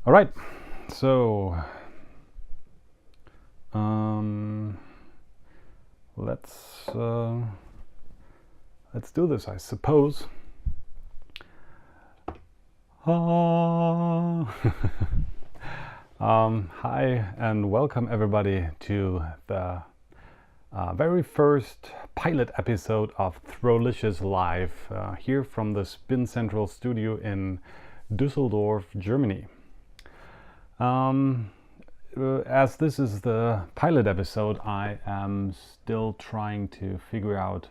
All right, so um, let's do this, I suppose. Hi and welcome everybody to the very first pilot episode of Throwlicious Live here from the Spin Central studio in Düsseldorf, Germany. As this is the pilot episode, I am still trying to figure out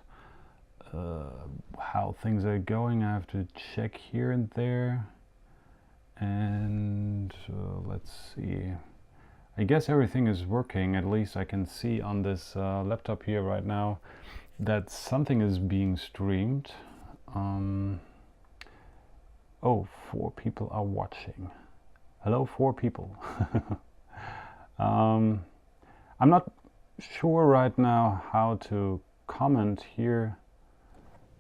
how things are going. I have to check here and there, and let's see. I guess everything is working. At least I can see on this laptop here right now that something is being streamed. Oh, 4 people are watching. Hello, 4 people. I'm not sure right now how to comment here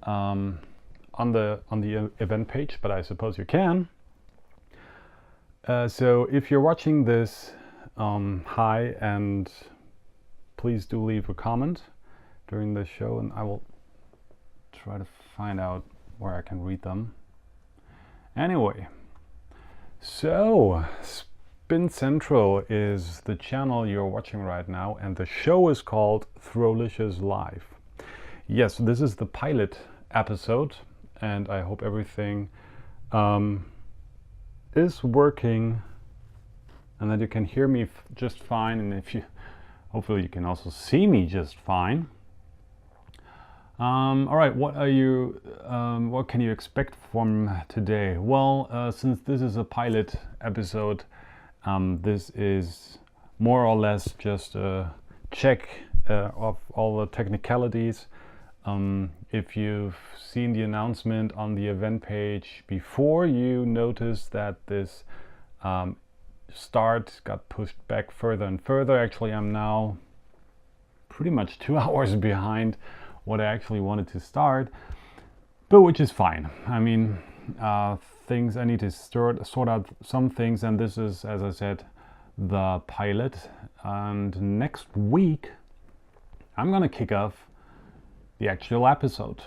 on the event page, but I suppose you can. So if you're watching this, hi, and please do leave a comment during the show, and I will try to find out where I can read them. Anyway, so Spin Central is the channel you're watching right now, and the show is called Throwlicious Live. Yes, this is the pilot episode, and I hope everything is working and that you can hear me just fine, and if you hopefully you can also see me just fine. All right, what can you expect from today? Well, since this is a pilot episode, this is more or less just a check of all the technicalities. If you've seen the announcement on the event page before, you notice that this start got pushed back further and further. Actually, I'm now pretty much 2 hours behind what I actually wanted to start, but which is fine. I mean, things I need to sort out some things, and this is, as I said, the pilot. And next week I'm gonna kick off the actual episode.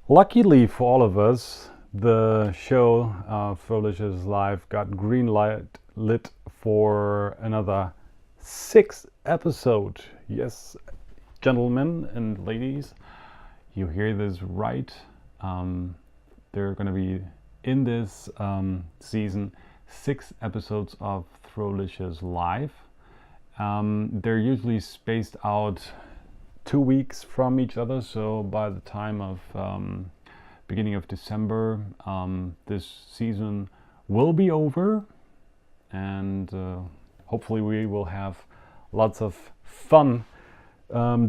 Luckily for all of us, the show Throwlicious Live got green light lit for another 6 episode. Yes, gentlemen and ladies, you hear this right. There are going to be in this season 6 episodes of Throwlicious Live. They're usually spaced out 2 weeks from each other, so by the time of beginning of December, this season will be over, and hopefully we will have lots of fun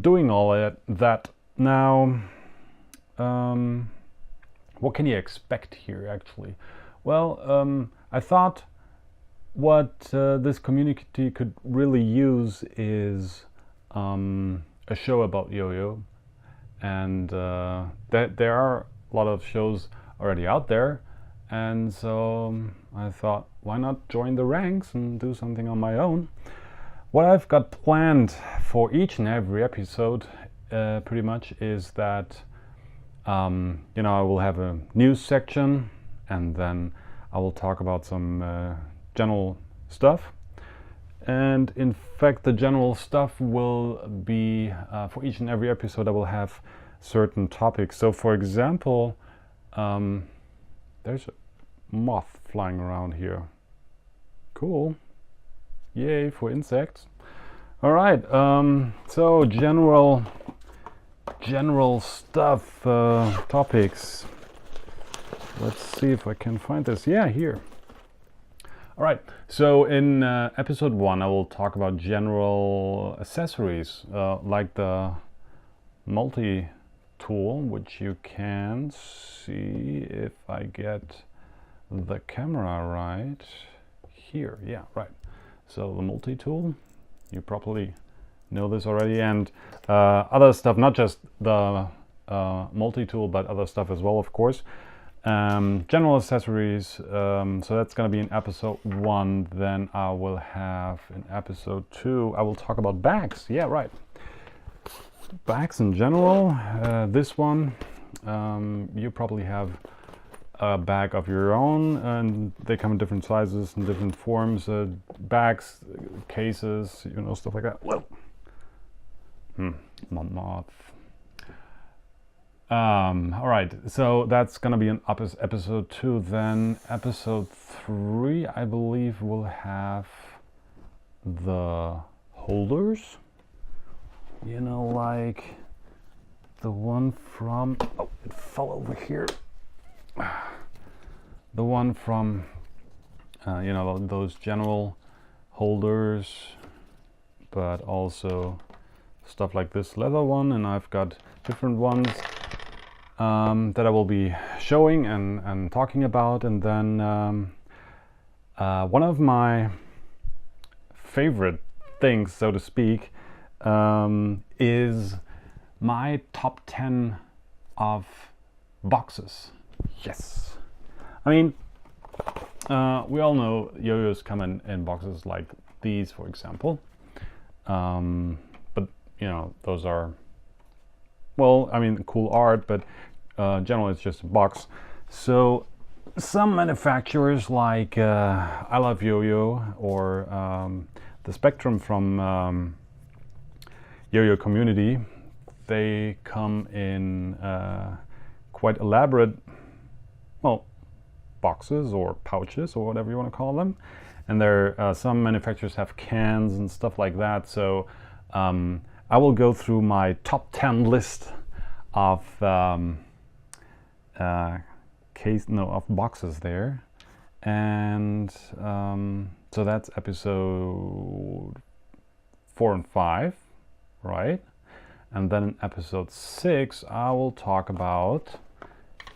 doing all that. Now, what can you expect here actually? Well, I thought what this community could really use is a show about yo-yo, and that there are a lot of shows already out there, and so I thought, why not join the ranks and do something on my own? What I've got planned for each and every episode pretty much is that I will have a news section, and then I will talk about some general stuff. And in fact, the general stuff will be for each and every episode I will have certain topics. So for example, there's a moth flying around here. Cool. Yay for insects. All right, so general stuff, topics. Let's see if I can find this. Yeah, here. All right, so in episode 1 I will talk about general accessories like the multi-tool, which you can see if I get the camera right here. Yeah, right. So the multi-tool, you probably know this already, and other stuff, not just the multi-tool, but other stuff as well, of course. General accessories, so that's going to be in episode 1. Then I will have in episode 2, I will talk about bags. Yeah, right. Bags in general. This one, you probably have a bag of your own, and they come in different sizes and different forms. Bags, cases, you know, stuff like that. Whoa. My mouth. All right, so that's gonna be in episode 2. Then episode 3, I believe, will have the holders. You know, like the one from, oh, it fell over here. The one from, you know, those general holders, but also stuff like this leather one, and I've got different ones that I will be showing and talking about. And then one of my favorite things, so to speak, is my top 10 of boxes. Yes. I mean, we all know yo-yos come in boxes like these, for example. But, you know, those are, well, I mean, cool art, but generally it's just a box. So some manufacturers like I Love Yo-Yo or the Spectrum from Yo-Yo Community, they come in quite elaborate, well, boxes or pouches or whatever you want to call them. And there some manufacturers have cans and stuff like that. So I will go through my top 10 list of of boxes there, and so that's episode 4 and 5, right? And then in episode 6 I will talk about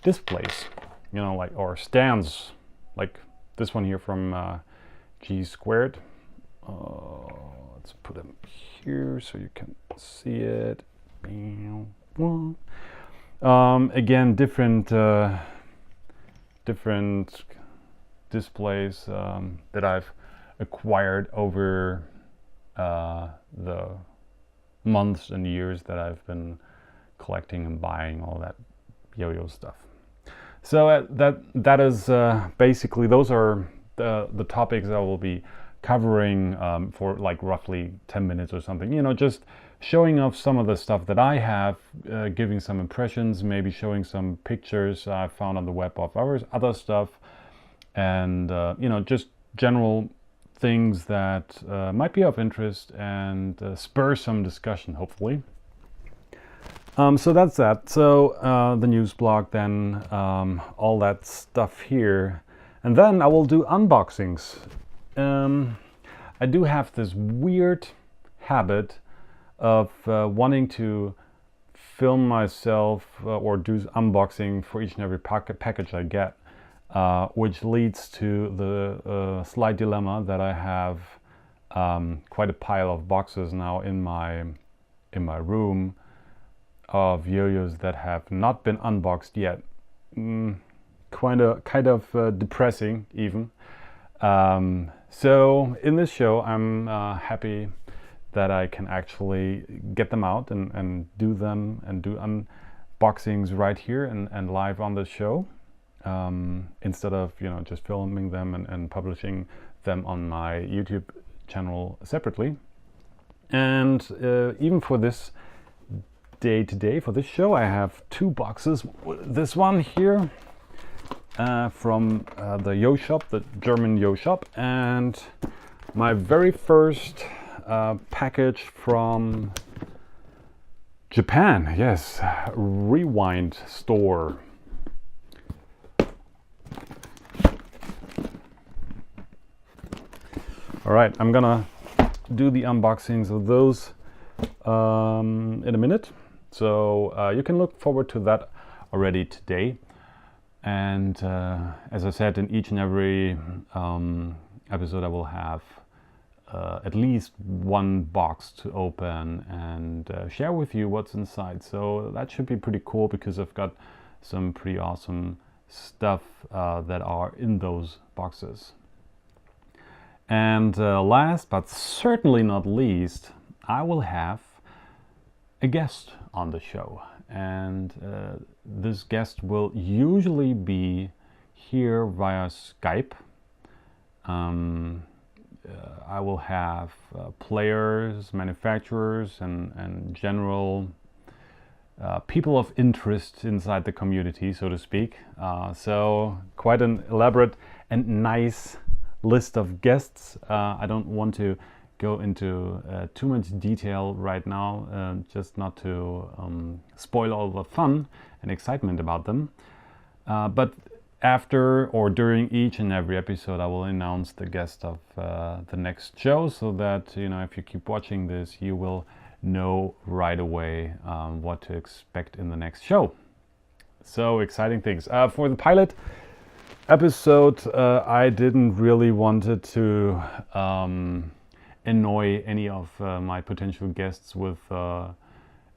displays, you know, like, or stands, like this one here from G Squared. Let's put them here so you can see it. Again, different displays that I've acquired over the months and years that I've been collecting and buying all that yo-yo stuff. So that is basically, those are the topics I will be covering for like roughly 10 minutes or something. You know, just showing off some of the stuff that I have, giving some impressions, maybe showing some pictures I found on the web of other stuff, and you know, just general things that might be of interest and spur some discussion, hopefully. So that's that. So the news blog, then all that stuff here, and then I will do unboxings. I do have this weird habit of wanting to film myself or do unboxing for each and every package I get, which leads to the slight dilemma that I have quite a pile of boxes now in my room of yo-yos that have not been unboxed yet. Kind of depressing even. So in this show, I'm happy that I can actually get them out and do them and do unboxings right here and live on the show, instead of, you know, just filming them and publishing them on my YouTube channel separately. And even for this day today, for this show, I have 2 boxes. This one here from the Yo Shop, the German Yo Shop, and my very first package from Japan. Yes, Rewind Store. All right, I'm gonna do the unboxings of those in a minute, so you can look forward to that already today. And as I said, in each and every episode I will have at least one box to open and share with you what's inside. So that should be pretty cool, because I've got some pretty awesome stuff that are in those boxes. And last but certainly not least, I will have a guest on the show, and this guest will usually be here via Skype. I will have players, manufacturers, and general people of interest inside the community, so to speak. So quite an elaborate and nice list of guests. I don't want to go into too much detail right now, just not to spoil all the fun and excitement about them. But after or during each and every episode, I will announce the guest of the next show, so that, you know, if you keep watching this, you will know right away what to expect in the next show. So exciting things. For the pilot episode, I didn't really wanted to annoy any of my potential guests with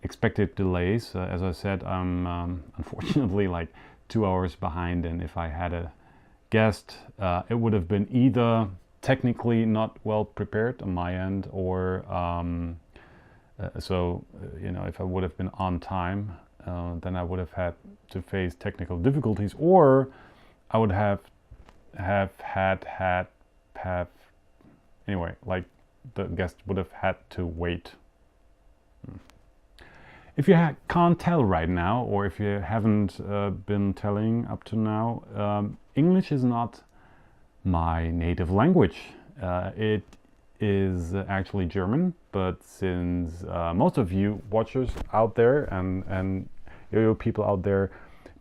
expected delays. As I said, I'm unfortunately like 2 hours behind, and if I had a guest, it would have been either technically not well prepared on my end, or you know, if I would have been on time, then I would have had to face technical difficulties, or I would have anyway, like the guest would have had to wait. If you can't tell right now, or if you haven't been telling up to now, English is not my native language. It is actually German, but since most of you watchers out there and yo-yo people out there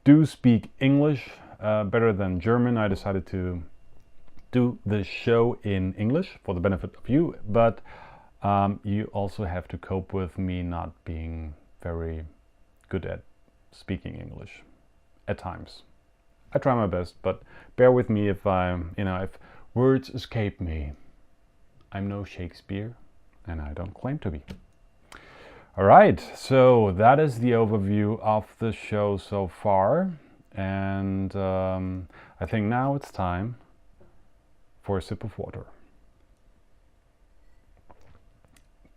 do speak English better than German, I decided to do the show in English for the benefit of you, but you also have to cope with me not being very good at speaking English at times. I try my best, but bear with me if if words escape me. I'm no Shakespeare, and I don't claim to be. All right, so that is the overview of the show so far, and I think now it's time for a sip of water.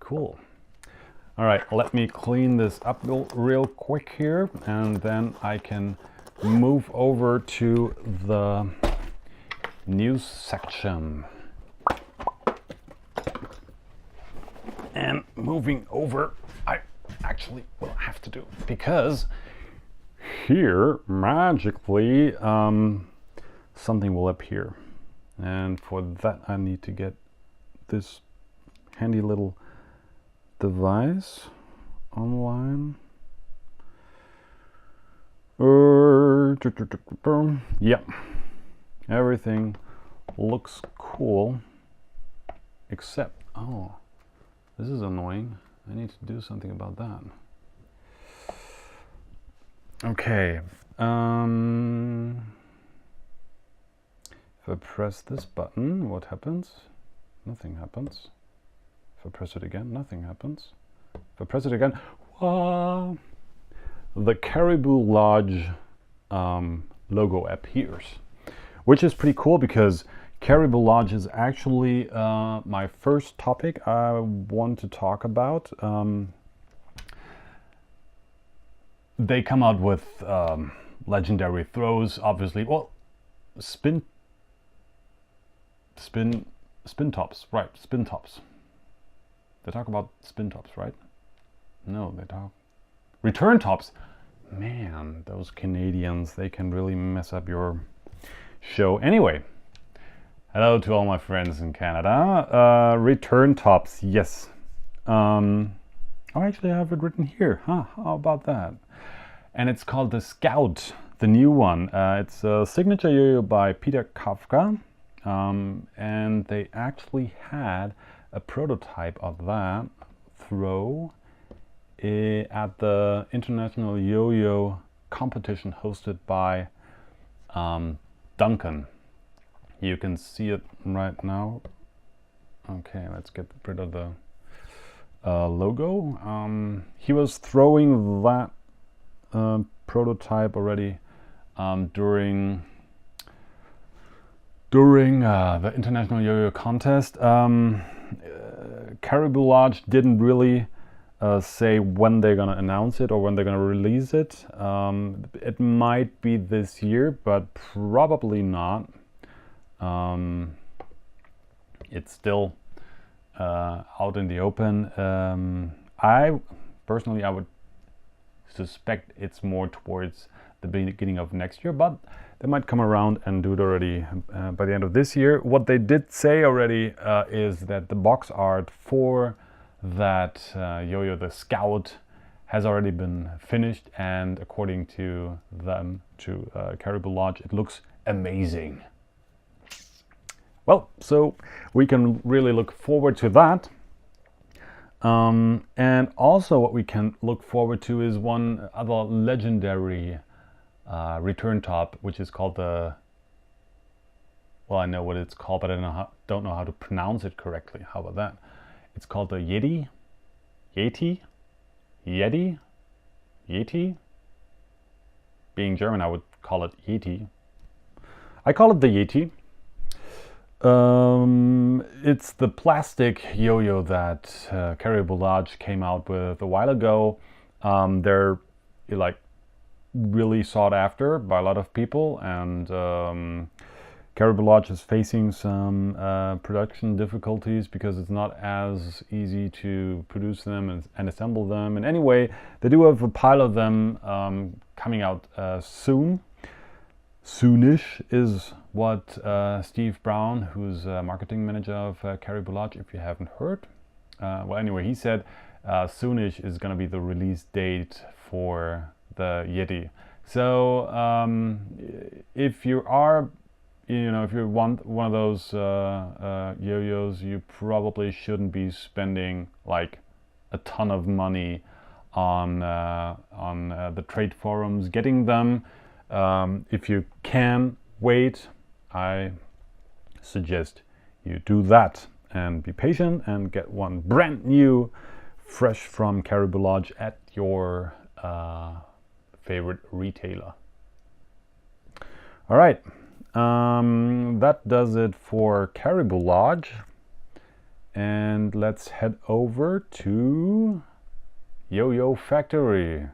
Cool. All right, let me clean this up real quick here, and then I can move over to the news section. And moving over, I actually will have to do, because here magically something will appear, and for that I need to get this handy little device online. Yeah, everything looks cool except, oh, this is annoying. I need to do something about that. Okay, if I press this button, what happens? Nothing happens. If I press it again, nothing happens. If I press it again, the Caribou Lodge logo appears, which is pretty cool, because Caribou Lodge is actually my first topic I want to talk about. They come out with legendary throws, obviously. Well, spin tops, right? Spin tops. They talk about spin tops, right? No, they talk return tops. Man, those Canadians, they can really mess up your show. Anyway, hello to all my friends in Canada. Return tops, yes. Oh, actually, I have it written here. Huh? How about that? And it's called the Scout, the new one. It's a signature yo-yo by Peter Kafka, and they actually had a prototype of that throw at the International Yo-Yo competition hosted by Duncan. You can see it right now. Okay, let's get rid of the logo. He was throwing that prototype already during the international yo-yo contest. Caribou Lodge didn't really say when they're gonna announce it or when they're gonna release it. It might be this year, but probably not. It's still out in the open. I personally, I would suspect it's more towards the beginning of next year, but they might come around and do it already by the end of this year. What they did say already is that the box art for that yo-yo, the Scout, has already been finished, and according to them, to Caribou Lodge, it looks amazing. Well, so we can really look forward to that. And also what we can look forward to is one other legendary return top, which is called the, well, I know what it's called, but I don't know how to pronounce it correctly. How about that? It's called the Yeti. Being German, I would call it Yeti. I call it the Yeti. It's the plastic yo-yo that Caribou Lodge came out with a while ago. They're like really sought after by a lot of people, and Caribou Lodge is facing some production difficulties because it's not as easy to produce them and assemble them. And anyway, they do have a pile of them coming out soon. Soonish is what Steve Brown, who's marketing manager of Caribou Lodge, if you haven't heard. Well, anyway, he said soonish is going to be the release date for the Yeti. So if you are, if you want one of those yo-yos, you probably shouldn't be spending like a ton of money on the trade forums getting them. If you can wait, I suggest you do that and be patient and get one brand new, fresh from Caribou Lodge at your favorite retailer. All right, that does it for Caribou Lodge, and let's head over to Yo-Yo Factory.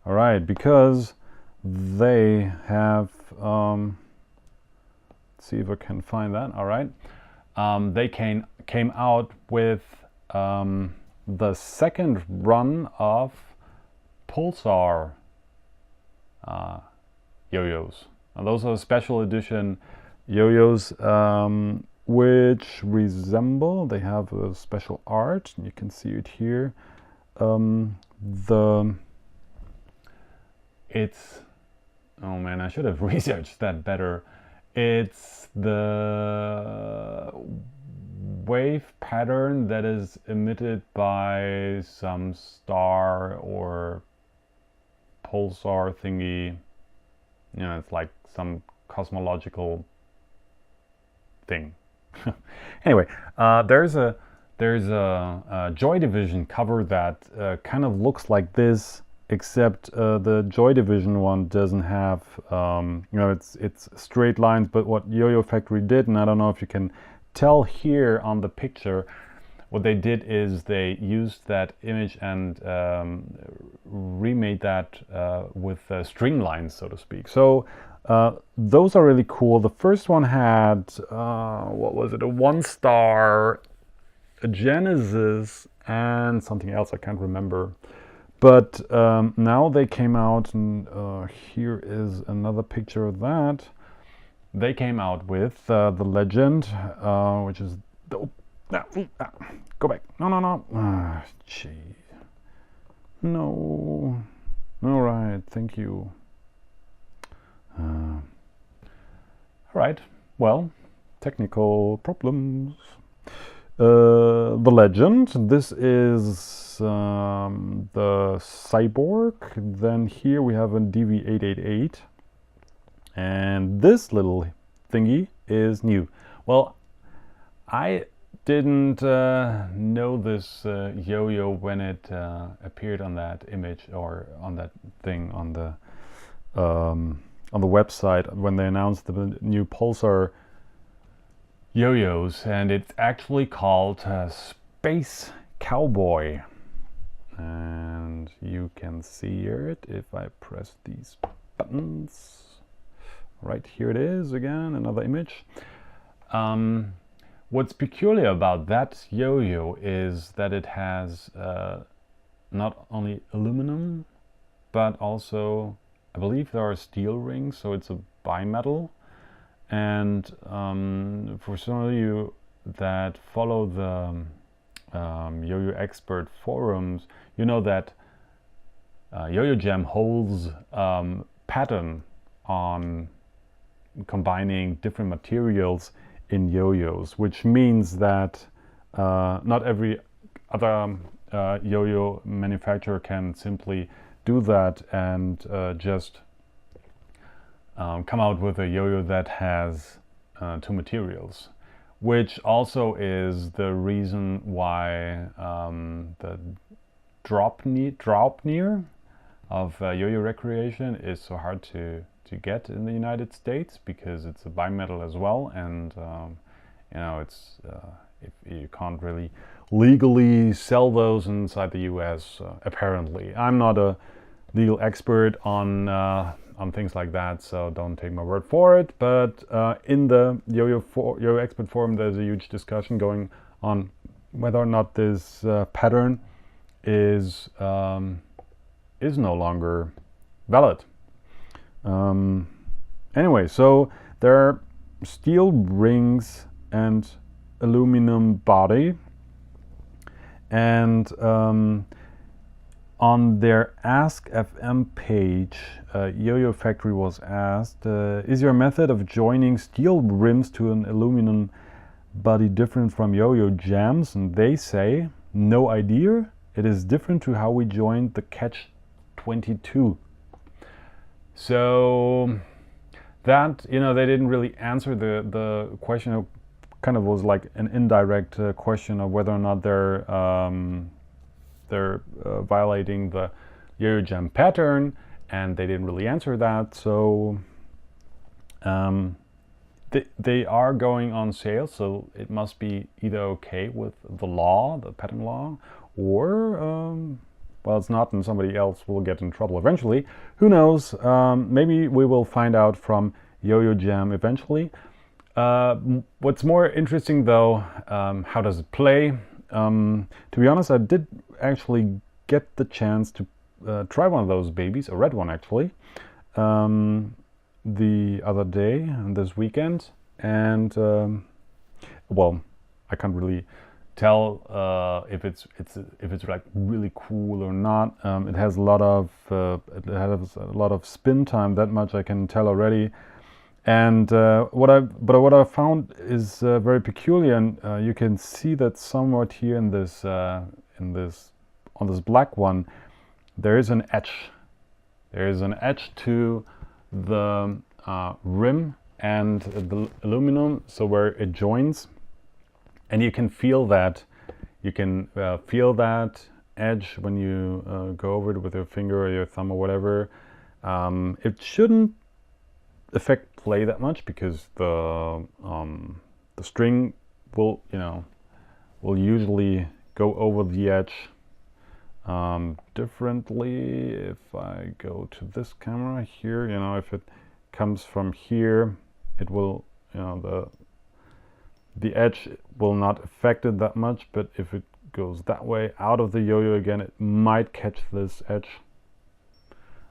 All right, because they have, let's see if I can find that. All right, they came out with the second run of Pulsar yo-yos. Now, those are special edition yo-yos which resemble, they have a special art, you can see it here. It's, oh man, I should have researched that better. It's the wave pattern that is emitted by some star or pulsar thingy. It's like some cosmological thing. Anyway, there's a Joy Division cover that kind of looks like this, except the Joy Division one doesn't have, it's straight lines. But what Yo-Yo Factory did, and I don't know if you can tell here on the picture, what they did is they used that image and remade that with streamlines, so to speak. So those are really cool. The first one had, what was it, a 1-star, a Genesis, and something else I can't remember. But now they came out, and here is another picture of that. They came out with the Legend, which is the, go back. No. Jeez. No. All right. Thank you. All right. Well, technical problems. The Legend. This is the Cyborg. Then here we have a DV888. And this little thingy is new. Well, I didn't know this yo-yo when it appeared on that image or on that thing on the on the website when they announced the new Pulsar yo-yos, and it's actually called Space Cowboy. And you can see it if I press these buttons. Right here it is again, another image. What's peculiar about that yo-yo is that it has not only aluminum, but also, I believe there are steel rings, so it's a bimetal. And for some of you that follow the yo-yo expert forums, you know that Yo-Yo Jam holds pattern on combining different materials in yo-yos, which means that not every other yo-yo manufacturer can simply do that and just come out with a yo-yo that has two materials, which also is the reason why the Draupnir of yo-yo recreation is so hard to get in the United States, because it's a bimetal as well, and you know, it's if you can't really legally sell those inside the US. Apparently, I'm not a legal expert on things like that, so don't take my word for it. But in the yo-yo expert forum, there's a huge discussion going on whether or not this pattern is no longer valid. Anyway, so there are steel rings and aluminum body, and on their Ask FM page, Yo-Yo Factory was asked, is your method of joining steel rims to an aluminum body different from Yo-Yo Jams? And they say, no idea. It is different to how we joined the Catch 22. So that, you know, they didn't really answer the question. It kind of was like an indirect question of whether or not they're violating the Yo-Yo Jam pattern, and they didn't really answer that. So they are going on sale, so it must be either okay with the law, the patent law, or well, it's not, and somebody else will get in trouble eventually. Who knows? Maybe we will find out from Yo-Yo Jam eventually. What's more interesting though, how does it play? To be honest, I did actually get the chance to try one of those babies, a red one actually, the other day, this weekend, and well, I can't really tell if it's like really cool or not. It has a lot of spin time. That much I can tell already. And what I found is very peculiar, and you can see that somewhat here in this on this black one, there is an edge. There is an edge to the rim and the aluminum, so where it joins, and you can feel that. You can feel that edge when you go over it with your finger or your thumb or whatever. It shouldn't affect play that much, because the string will usually go over the edge differently. If I go to this camera here, if it comes from here, it will, the edge will not affect it that much, but if it goes that way out of the yo-yo again, it might catch this edge.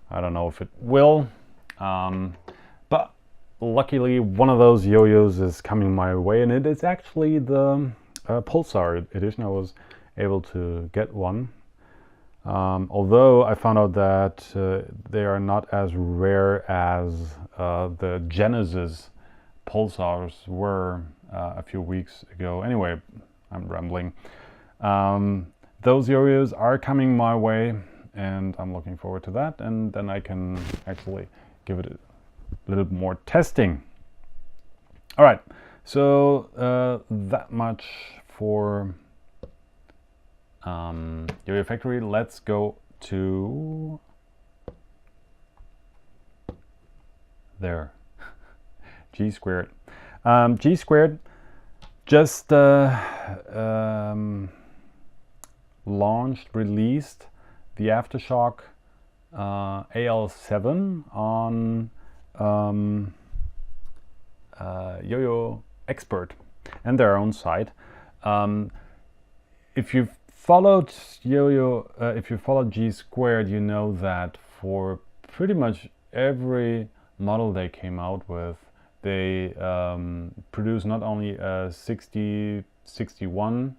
I don't know if it will, but luckily one of those yo-yos is coming my way, and it is actually the Pulsar edition. I was able to get one, although I found out that they are not as rare as the Genesis Pulsars were a few weeks ago. Anyway, I'm rambling. Those yo-yos are coming my way, and I'm looking forward to that, and then I can actually give it a little more testing. All right, so that much for Yo-Yo Factory. Let's go to there. G squared. G squared just released the Aftershock AL7 on Yo-Yo Expert and their own site. If you've followed if you followed G squared, you know that for pretty much every model they came out with, they produce not only a 6061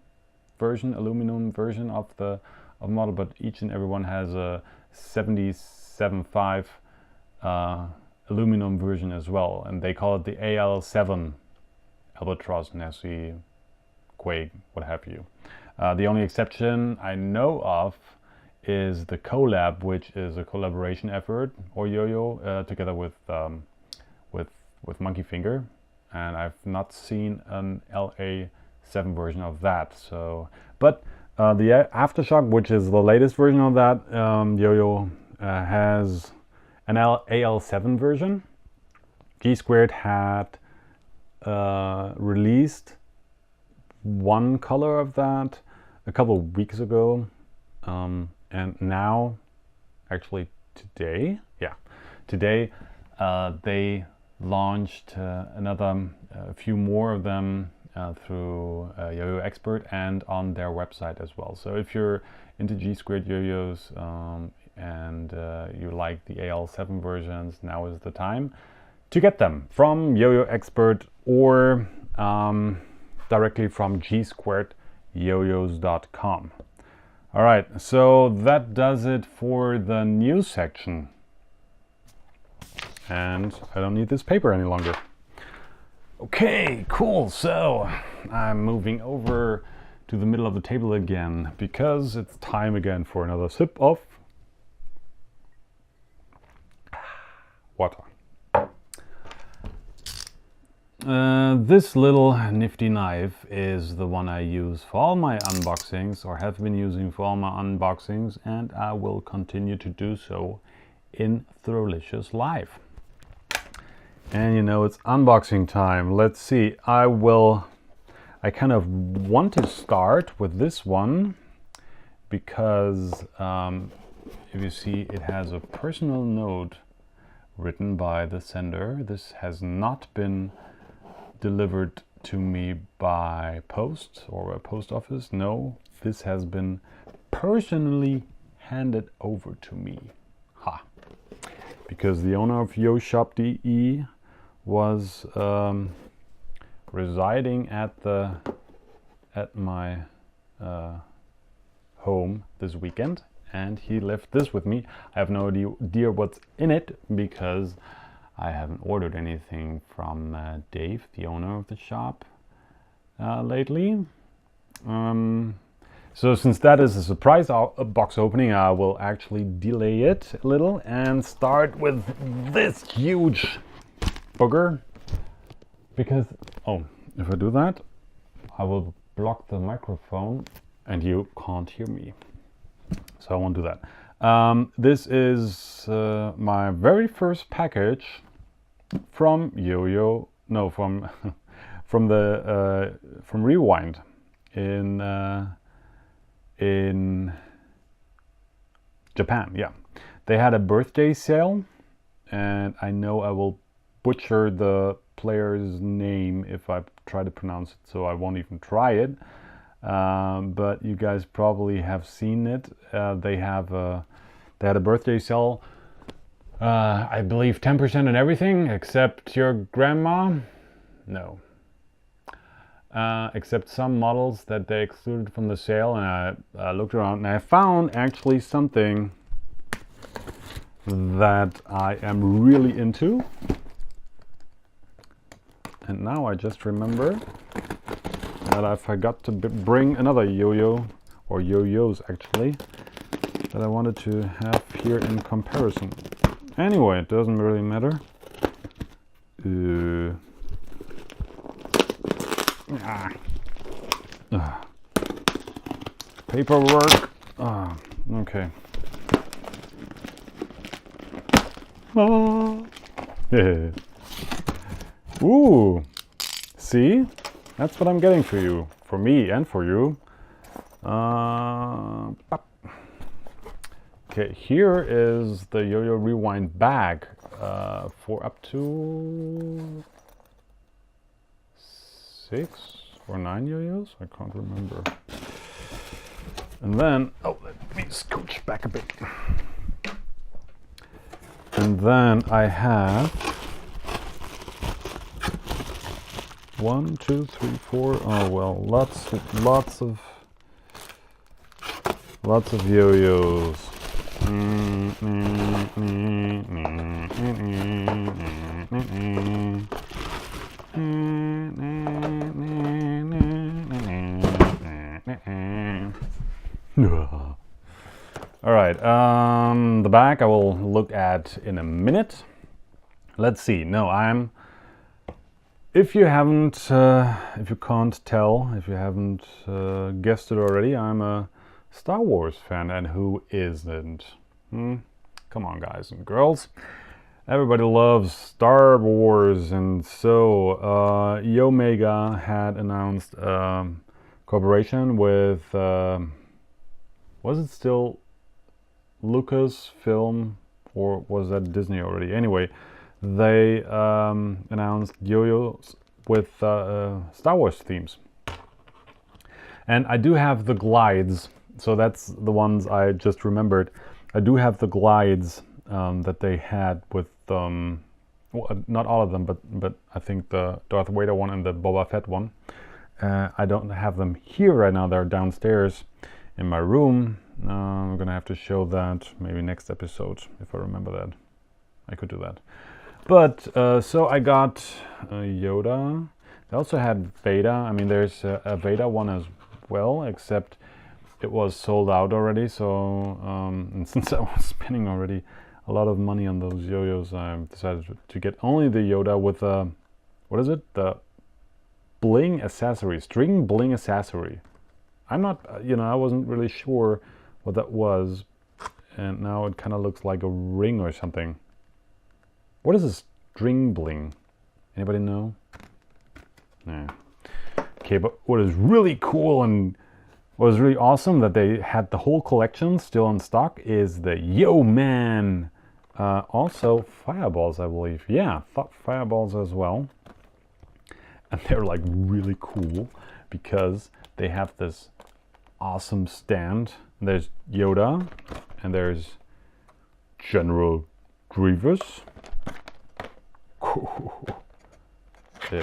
version, aluminum version of the model, but each and every one has a 77.5 aluminum version as well, and they call it the AL7 Albatross, Nessie, Quake, what have you. The only exception I know of is the collab, which is a collaboration effort, or Yo-Yo, together with Monkey Finger, and I've not seen an LA7 version of that. So, but the Aftershock, which is the latest version of that, Yo-Yo has an AL7 version. G squared had released one color of that a couple of weeks ago, and now, actually today, today they launched another few more of them through Yo-Yo Expert and on their website as well. So if you're into G squared yo-yos and you like the AL7 versions, now is the time to get them from Yo-Yo Expert or directly from gsquaredyoyos.com. All right, so that does it for the news section. And I don't need this paper any longer. Okay, cool. So I'm moving over to the middle of the table again because it's time again for another sip of water. This little nifty knife is the one I use for all my unboxings, or have been using for all my unboxings, and I will continue to do so in Throwlicious Live. And you know, it's unboxing time. Let's see, I kind of want to start with this one because if you see, it has a personal note written by the sender. This has not been delivered to me by post or a post office. No, this has been personally handed over to me. Ha! Because the owner of yoshop.de was residing at my home this weekend, and he left this with me. I have no idea what's in it because I haven't ordered anything from Dave, the owner of the shop, lately. So since that is a surprise box opening, I will actually delay it a little and start with this huge booger. Because, if I do that, I will block the microphone and you can't hear me. So I won't do that. This is my very first package from Yo-Yo, no, from from Rewind in Japan. Yeah, they had a birthday sale, and I know I will butcher the player's name if I try to pronounce it, so I won't even try it. But you guys probably have seen it. They had a birthday sale. I believe 10% on everything except your grandma. No. Except some models that they excluded from the sale, and I looked around and I found actually something that I am really into. And now I just remember that I forgot to bring another yo-yo, or yo-yos actually, that I wanted to have here in comparison. Anyway, it doesn't really matter. Paperwork. Okay. Ooh, see? That's what I'm getting for you. For me and for you. Okay, here is the Yo-Yo Rewind bag for up to 6 or 9 yo-yos? I can't remember. And then, oh, let me scooch back a bit. And then I have 1, 2, 3, 4. Oh well, lots of yo-yos. All right, the back I will look at in a minute. Let's see. No, if you haven't, if you can't tell, if you haven't guessed it already, I'm a Star Wars fan, and who isn't? Come on, guys and girls. Everybody loves Star Wars, and so Yomega had announced cooperation with, was it still Lucasfilm, or was that Disney already? Anyway, they announced yo-yos with Star Wars themes. And I do have the glides, so that's the ones I just remembered. I do have the glides that they had with, well, not all of them, but I think the Darth Vader one and the Boba Fett one. I don't have them here right now, they're downstairs in my room. I'm gonna have to show that maybe next episode, if I remember that. I could do that. But, so I got Yoda. They also had Vader. I mean, there's a Vader one as well, except it was sold out already. So, and since I was spending already a lot of money on those yo-yos, I decided to get only the Yoda with a, what is it? The bling accessory, string bling accessory. I'm not, I wasn't really sure what that was. And now it kind of looks like a ring or something. What is a string bling? Anybody know? Nah. Okay, but what is really cool and what was really awesome that they had the whole collection still in stock is the Yo Man. Also fireballs, I believe. Yeah, fireballs as well. And they're like really cool because they have this awesome stand. There's Yoda and there's General Grievous. He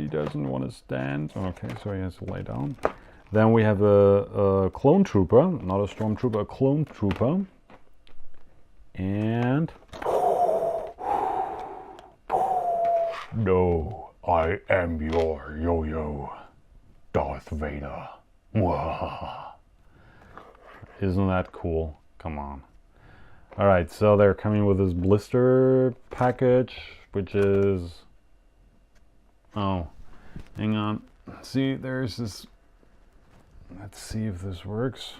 doesn't want to stand. Okay, so he has to lay down. Then we have a clone trooper, not a stormtrooper, a clone trooper. And no, I am your yo-yo, Darth Vader. Isn't that cool? Come on. Alright, so they're coming with this blister package, which is... Oh, hang on. See, there's this... Let's see if this works.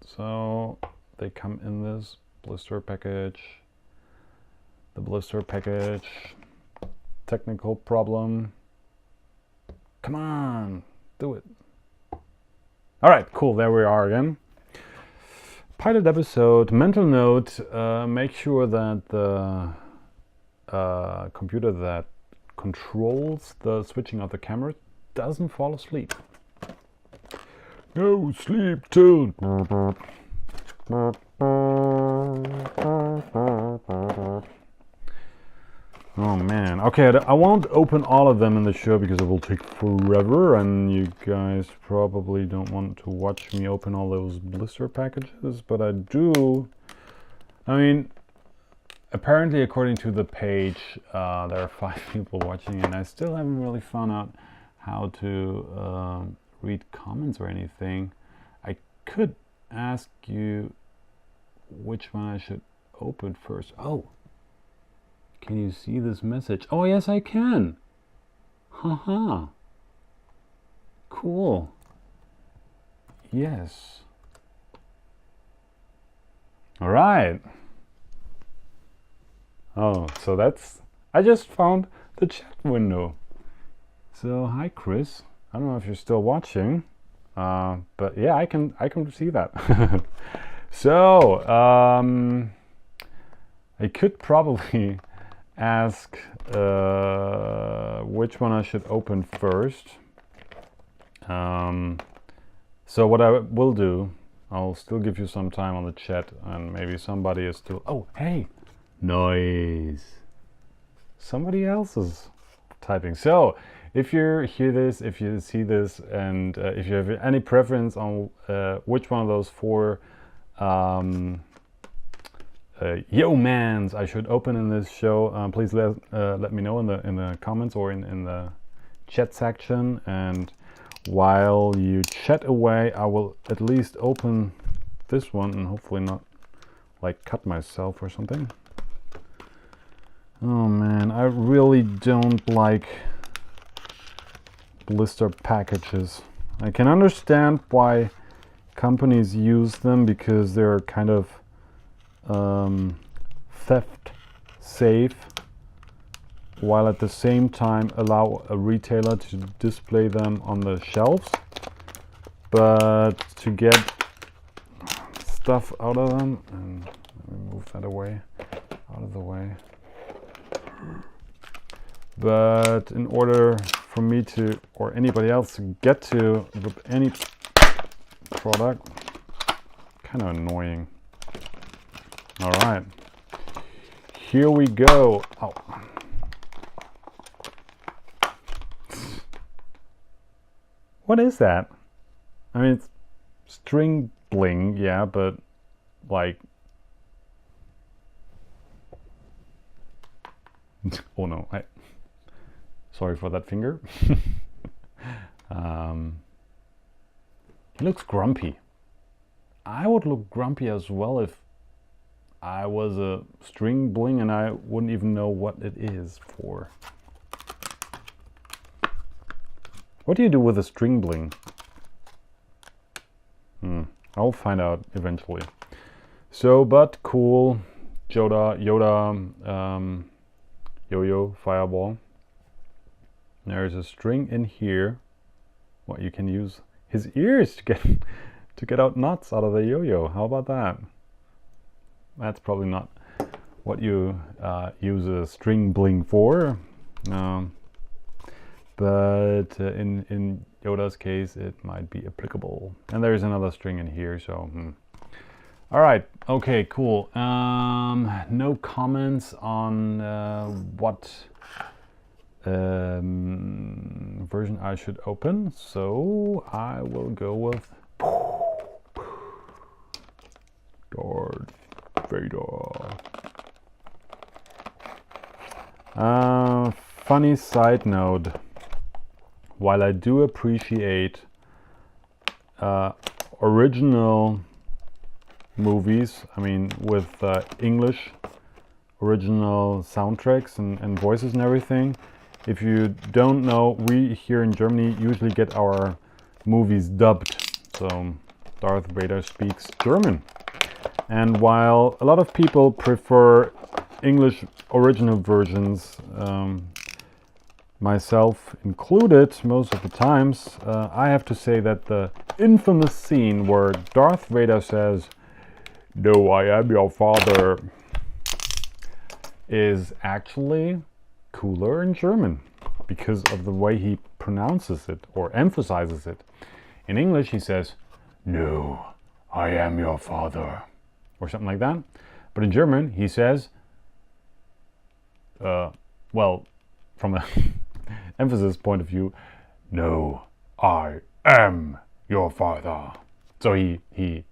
So, they come in this blister package. The blister package. Technical problem. Come on, do it. Alright, cool, there we are again. Pilot episode, mental note, make sure that the computer that controls the switching of the camera doesn't fall asleep. No sleep till... Oh man, okay, I won't open all of them in the show because it will take forever and you guys probably don't want to watch me open all those blister packages, but I do. I mean, apparently according to the page, there are 5 people watching and I still haven't really found out how to read comments or anything. I could ask you which one I should open first. Oh. Can you see this message? Oh, yes, I can. Haha. Cool. Yes. All right. Oh, so that's... I just found the chat window. So, hi Chris. I don't know if you're still watching. But yeah, I can see that. So, I could probably ask which one I should open first. So what I will do, I'll still give you some time on the chat, and maybe somebody is still... Oh, hey! Noise! Somebody else is typing. So, if you hear this, if you see this, and if you have any preference on which one of those four yo-mans I should open in this show, please let me know in the comments or in the chat section. And while you chat away, I will at least open this one and hopefully not like cut myself or something. Oh man, I really don't like blister packages. I can understand why companies use them because they're kind of theft safe, while at the same time allow a retailer to display them on the shelves. But to get stuff out of them, and let me move that away, out of the way. But in order for me to, or anybody else to get to with any product, kind of annoying. All right, here we go. Oh. What is that? I mean, it's string bling, yeah, but like, oh no, sorry for that finger. He looks grumpy. I would look grumpy as well if I was a string bling and I wouldn't even know what it is for. What do you do with a string bling? I'll find out eventually. So, but cool. Yoda, yo-yo, fireball. There's a string in here. What, you can use his ears to get out nuts out of the yo-yo. How about that? That's probably not what you use a string bling for. But in Yoda's case, it might be applicable. And there's another string in here, so... All right, okay, cool. No comments on what version I should open, so I will go with Darth Vader. Funny side note. While I do appreciate original movies, I mean with English original soundtracks and voices and everything, if you don't know, we here in Germany usually get our movies dubbed. So Darth Vader speaks German. And while a lot of people prefer English original versions, myself included most of the times, I have to say that the infamous scene where Darth Vader says, "No, I am your father," is actually cooler in German because of the way he pronounces it or emphasizes it. In English he says, "No, I am your father," or something like that. But in German he says, well, from a emphasis point of view, "No, I am your father." So he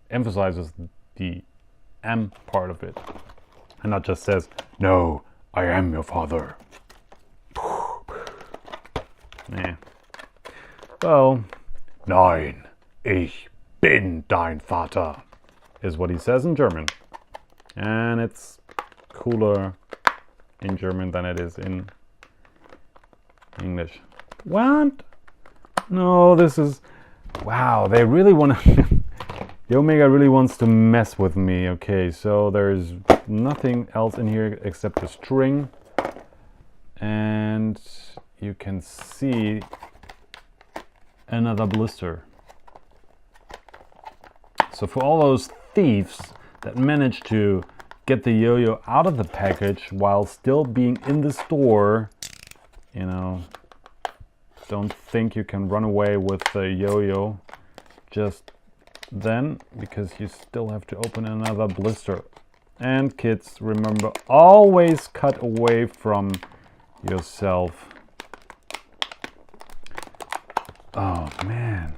emphasizes the am part of it and not just says, "No, I am your father." Nah. Well, "Nein, ich bin dein Vater" is what he says in German. And it's cooler in German than it is in English. What? No, this is... Wow, they really want to... Yomega really wants to mess with me. Okay, so there's nothing else in here except the string, and you can see another blister. So for all those thieves that manage to get the yo-yo out of the package while still being in the store, you know, don't think you can run away with the yo-yo just then, because you still have to open another blister. And kids, remember, always cut away from yourself. Oh man.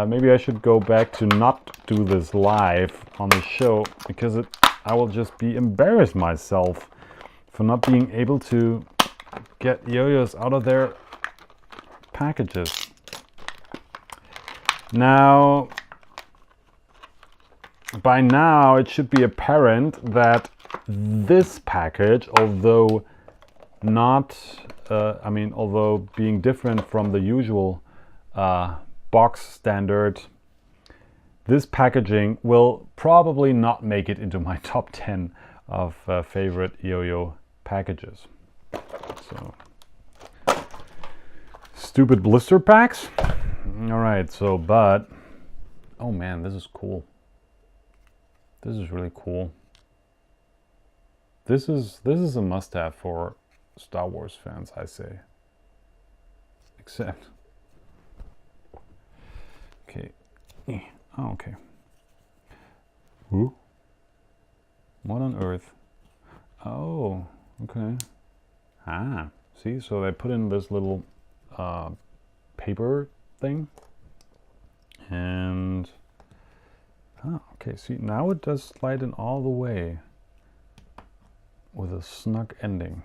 Maybe I should go back to not do this live on the show, because I will just be embarrassed myself for not being able to get yo-yos out of their packages. Now, by now it should be apparent that this package, although not, although being different from the usual box standard, this packaging will probably not make it into my top 10 of favorite yo-yo packages. So, stupid blister packs. All right, so, but, oh man, this is cool. This is really cool. This is a must-have for Star Wars fans, I say. Except, okay. Oh, okay. Who? What on earth? Oh, okay. Ah, see, so they put in this little paper thing, and okay, see, now it does slide in all the way with a snug ending.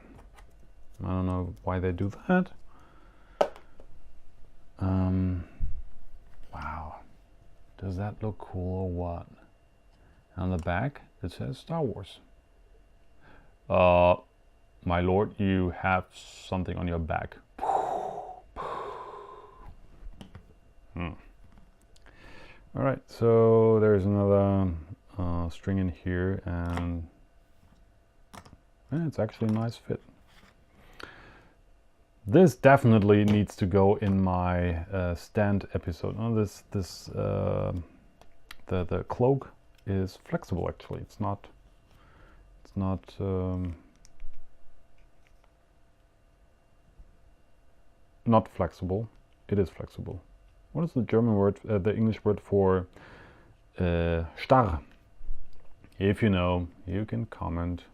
I don't know why they do that. Wow, does that look cool or what? On the back it says Star Wars. My lord, you have something on your back. All right, so there's another string in here, and it's actually a nice fit. This definitely needs to go in my stand episode. Oh, the cloak is flexible. Actually, it's not not flexible. It is flexible. What is the German word, the English word for starr? If you know, you can comment.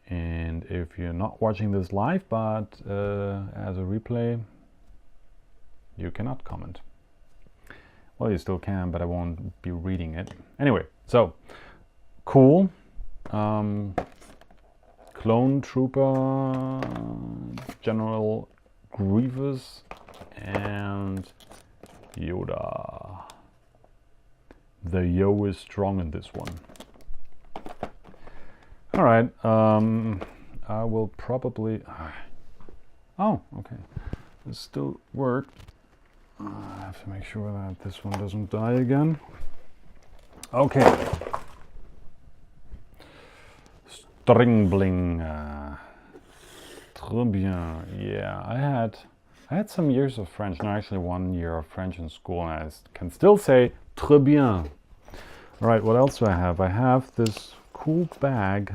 And if you're not watching this live, but as a replay, you cannot comment. Well, you still can, but I won't be reading it. Anyway, so cool. Clone Trooper, General Grievous, and Yoda. The yo is strong in this one. All right, I will probably. Oh, okay. This still worked. I have to make sure that this one doesn't die again. Okay. String bling. Très bien. Yeah, I had some years of French. No, actually 1 year of French in school, and I can still say très bien. All right, what else do I have? I have this cool bag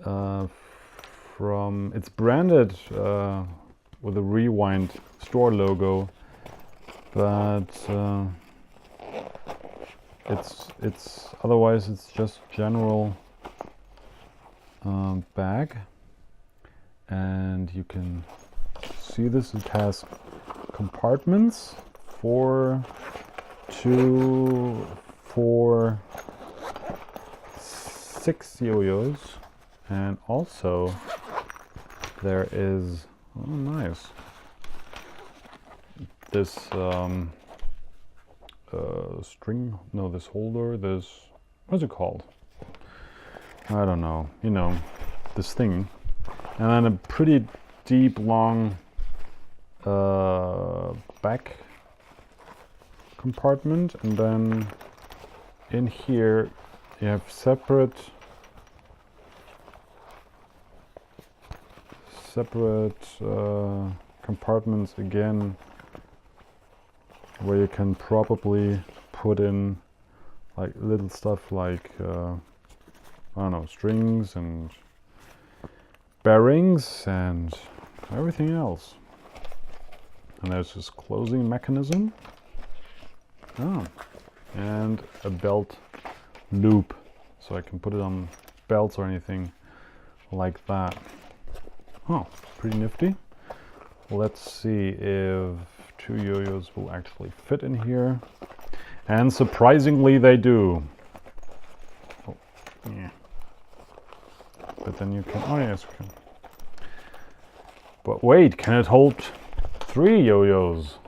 from. It's branded with a Rewind store logo, but it's otherwise it's just general bag, and you can see this. It has compartments for 2, 4, 6 yo-yos, and also there is, oh nice, this string, no, this holder, this, what's it called? I don't know, you know, this thing, and then a pretty deep, long back compartment, and then in here you have separate compartments again, where you can probably put in like little stuff like I don't know, strings and bearings and everything else. And there's this closing mechanism. And a belt loop, so I can put it on belts or anything like that. Oh, pretty nifty. Let's see if 2 yo-yos will actually fit in here. And surprisingly they do. Oh, yeah. But then you can, oh yes, you can. But wait, can it hold 3 yo-yos?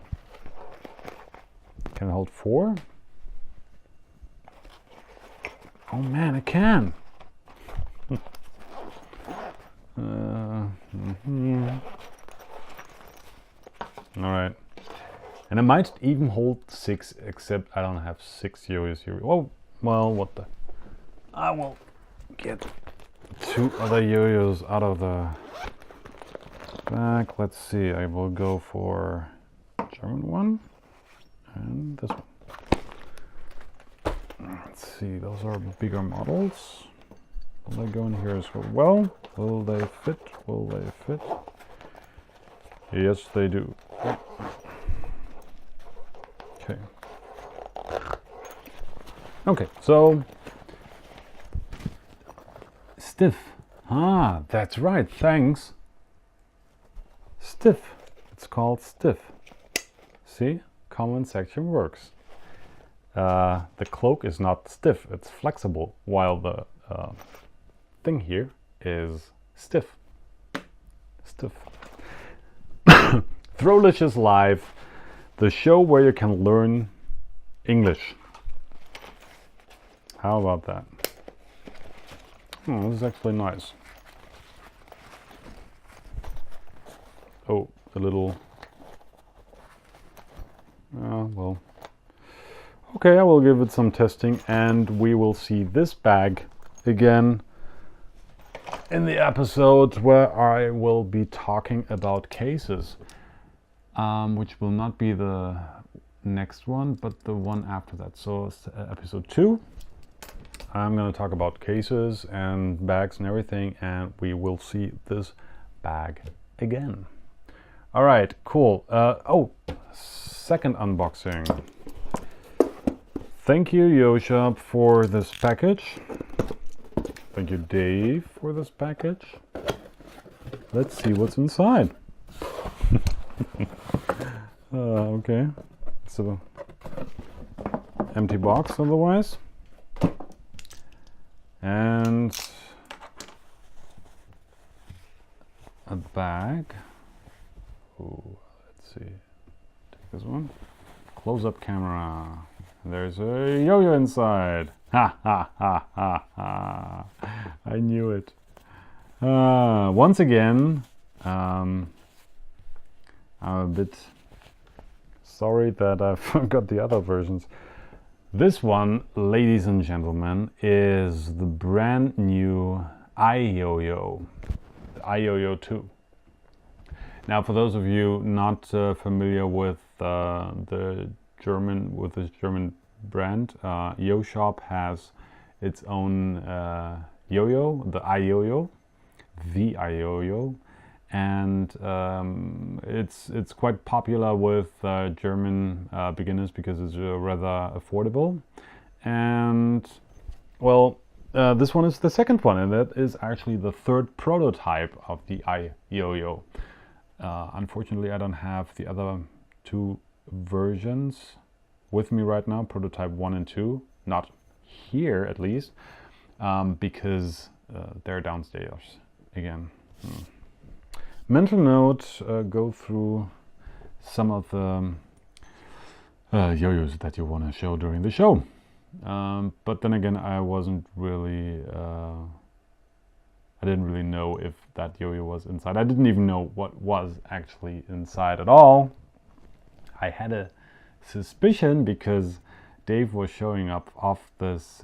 Can it hold 4? Oh man, it can. All right. And it might even hold 6, except I don't have 6 yo-yos here. Oh, well, what the? I will get 2 other yo-yos out of the bag. Let's see, I will go for German one and this one. Let's see, those are bigger models. Will they go in here as well? Will they fit? Will they fit? Yes, they do. Okay. Okay, so stiff. Ah, that's right, thanks. Stiff. It's called stiff. See? Comment section works. The cloak is not stiff, it's flexible, while the thing here is stiff. Stiff. Throwlicious Live, the show where you can learn English. How about that? Oh, this is actually nice. Oh, a little... well... Okay, I will give it some testing, and we will see this bag again in the episode where I will be talking about cases, which will not be the next one, but the one after that. So episode 2, I'm going to talk about cases and bags and everything, and we will see this bag again. All right, cool. Oh, second unboxing. Thank you, YoShop, for this package. Thank you, Dave, for this package. Let's see what's inside. Okay, it's an empty box otherwise. And a bag. Ooh, let's see. Take this one. Close-up camera. There's a yo-yo inside. Ha ha ha ha ha. I knew it. Once again, I'm a bit sorry that I forgot the other versions. This one, ladies and gentlemen, is the brand new iYoyo, the iYoyo 2. Now, for those of you not familiar with this German brand, YoShop has its own yo-yo, the iYoyo, and it's quite popular with German beginners because it's rather affordable. And well, this one is the second one, and that is actually the third prototype of the iYoyo. Unfortunately, I don't have the other 2 versions with me right now, prototype 1 and 2, not here at least, because they're downstairs again. Mental note, go through some of the yo-yos that you want to show during the show. But then again, I wasn't really I didn't really know if that yo-yo was inside. I didn't even know what was actually inside at all. I had a suspicion because Dave was showing up off this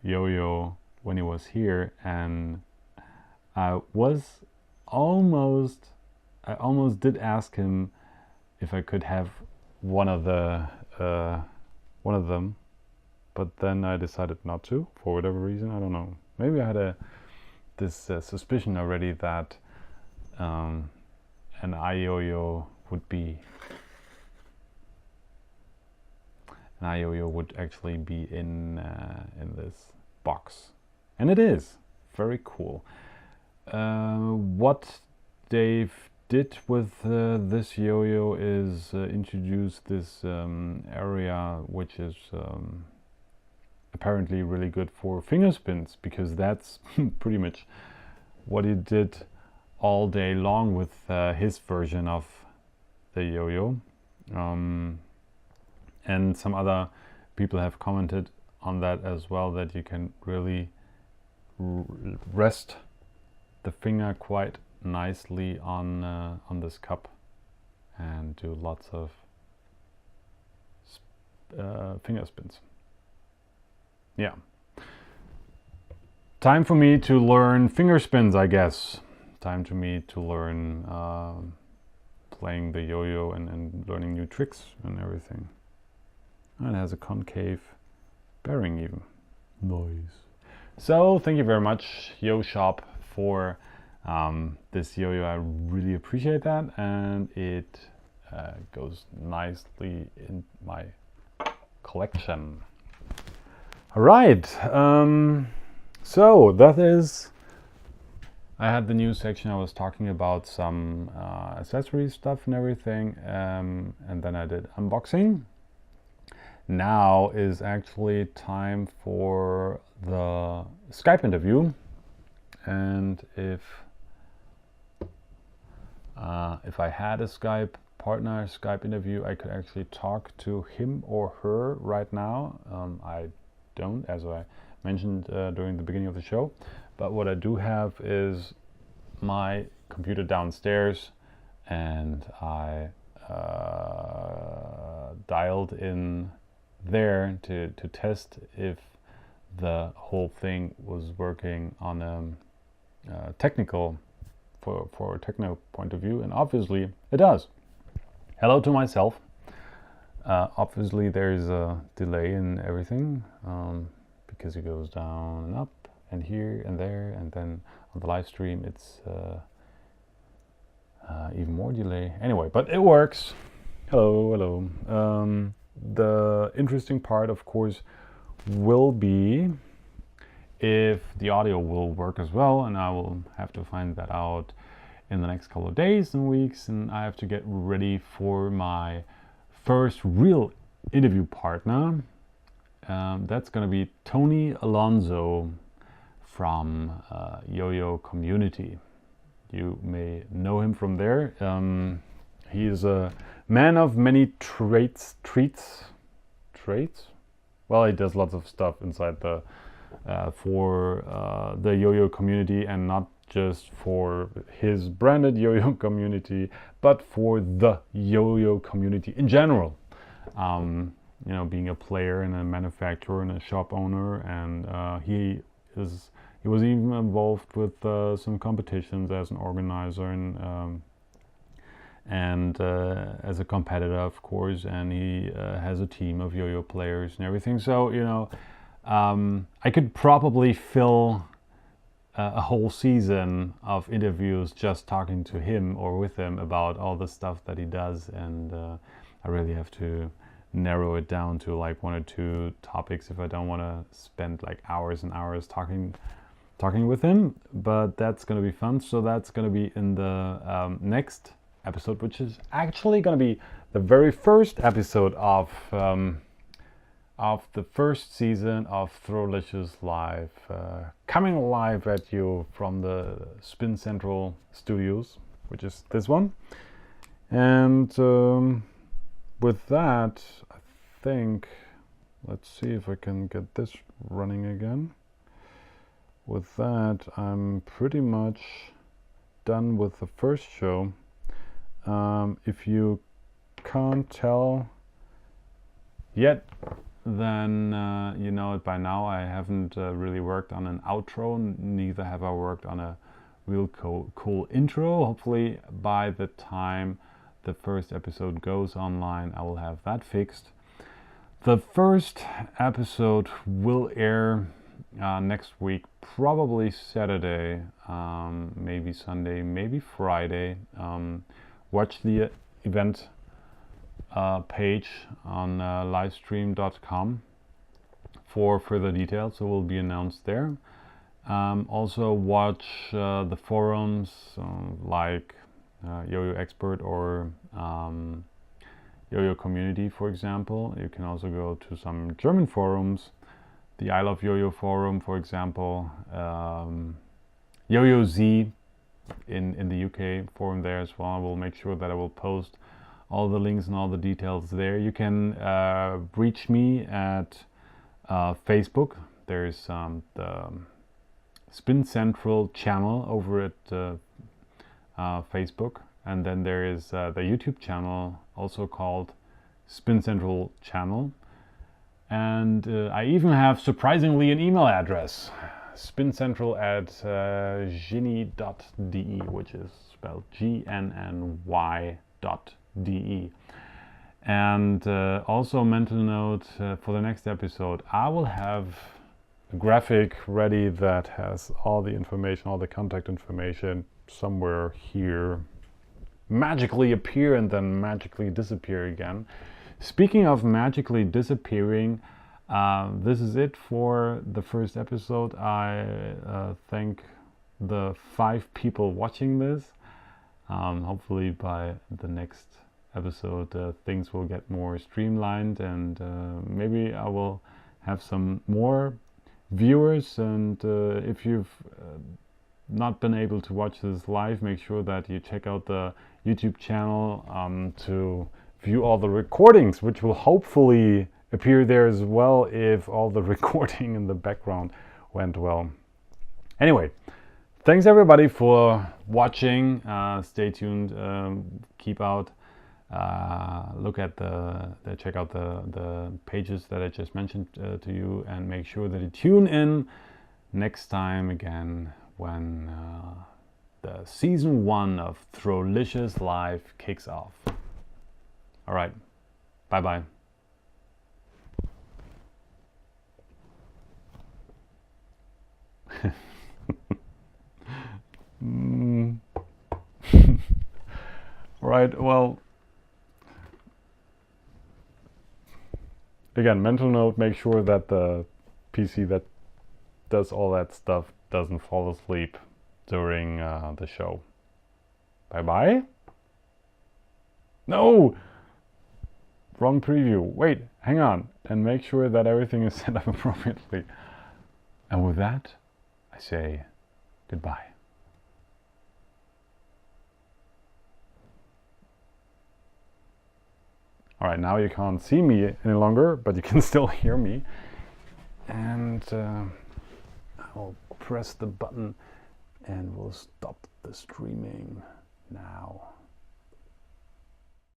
yo-yo when he was here, and I almost did ask him if I could have one of them, but then I decided not to for whatever reason. I don't know. Maybe I had this suspicion already that an iYoyo would actually be in this box, and it is very cool. What Dave did with this yo-yo is introduce this area which is apparently really good for finger spins, because that's pretty much what he did all day long with his version of the yo-yo. And some other people have commented on that as well, that you can really rest the finger quite nicely on this cup and do lots of finger spins. Yeah. Time for me to learn finger spins, I guess. Time for me to learn playing the yo-yo and learning new tricks and everything. And it has a concave bearing even. Nice. So thank you very much, Yo Shop, for this yo-yo. I really appreciate that, and it goes nicely in my collection. All right, so that is, I had the news section. I was talking about some accessory stuff and everything, and then I did unboxing. Now is actually time for the Skype interview, and if I had a Skype partner, Skype interview, I could actually talk to him or her right now. I don't, as I mentioned during the beginning of the show, but what I do have is my computer downstairs, and I dialed in there to test if the whole thing was working on a technical for a technical point of view, and obviously it does. Hello to myself. Obviously there's a delay in everything because it goes down and up and here and there, and then on the live stream it's even more delay. Anyway, but it works. Hello. The interesting part, of course, will be if the audio will work as well, and I will have to find that out in the next couple of days and weeks, and I have to get ready for my first real interview partner. That's going to be Tony Alonso from Yo-Yo Community. You may know him from there. He is a man of many traits. Well, he does lots of stuff inside the for the yo-yo community, and not just for his branded yo-yo community, but for the yo-yo community in general. You know, being a player and a manufacturer and a shop owner, and he was even involved with some competitions as an organizer and as a competitor, of course, and he has a team of yo-yo players and everything. So, you know, I could probably fill a whole season of interviews just talking to him or with him about all the stuff that he does, and I really have to narrow it down to like 1 or 2 topics if I don't want to spend like hours and hours talking with him. But that's going to be fun. So that's going to be in the next episode, which is actually going to be the very first episode of the first season of Throwlicious Live, coming live at you from the Spin Central studios, which is this one. And with that, I think, let's see if I can get this running again. with that, I'm pretty much done with the first show. If you can't tell yet, then you know it by now. I haven't really worked on an outro, neither have I worked on a real cool intro. Hopefully by the time the first episode goes online, I will have that fixed. The first episode will air next week, probably Saturday, maybe Sunday, maybe Friday. Watch the event page on livestream.com for further details. It will be announced there. Also watch the forums like Yo-Yo Expert or Yo-Yo Community, for example. You can also go to some German forums, the I Love Yo-Yo forum, for example, Yo-Yo Z in the UK forum there as well. I will make sure that I will post all the links and all the details there. You can reach me at Facebook. There's the Spin Central channel over at Facebook, and then there is the YouTube channel also called Spin Central channel, and I even have surprisingly an email address, spincentral@gny.de, which is spelled GNNY.de. And also mental note for the next episode, I will have a graphic ready that has all the information, all the contact information somewhere here magically appear and then magically disappear again. Speaking of magically disappearing, this is it for the first episode. I thank the 5 people watching this. Hopefully by the next episode things will get more streamlined, and maybe I will have some more viewers. And if you've not been able to watch this live, make sure that you check out the YouTube channel to view all the recordings, which will hopefully appear there as well if all the recording in the background went well. Anyway, thanks everybody for watching. Stay tuned, keep out, look at check out the pages that I just mentioned to you, and make sure that you tune in next time again when the season 1 of Throwlicious Live kicks off. All right, bye bye. Right, well, again, mental note, make sure that the PC that does all that stuff doesn't fall asleep during the show. Bye bye. No, wrong preview. Wait, hang on, and make sure that everything is set up appropriately. And with that, I say goodbye. All right, now you can't see me any longer, but you can still hear me. And I'll press the button and we'll stop the streaming now.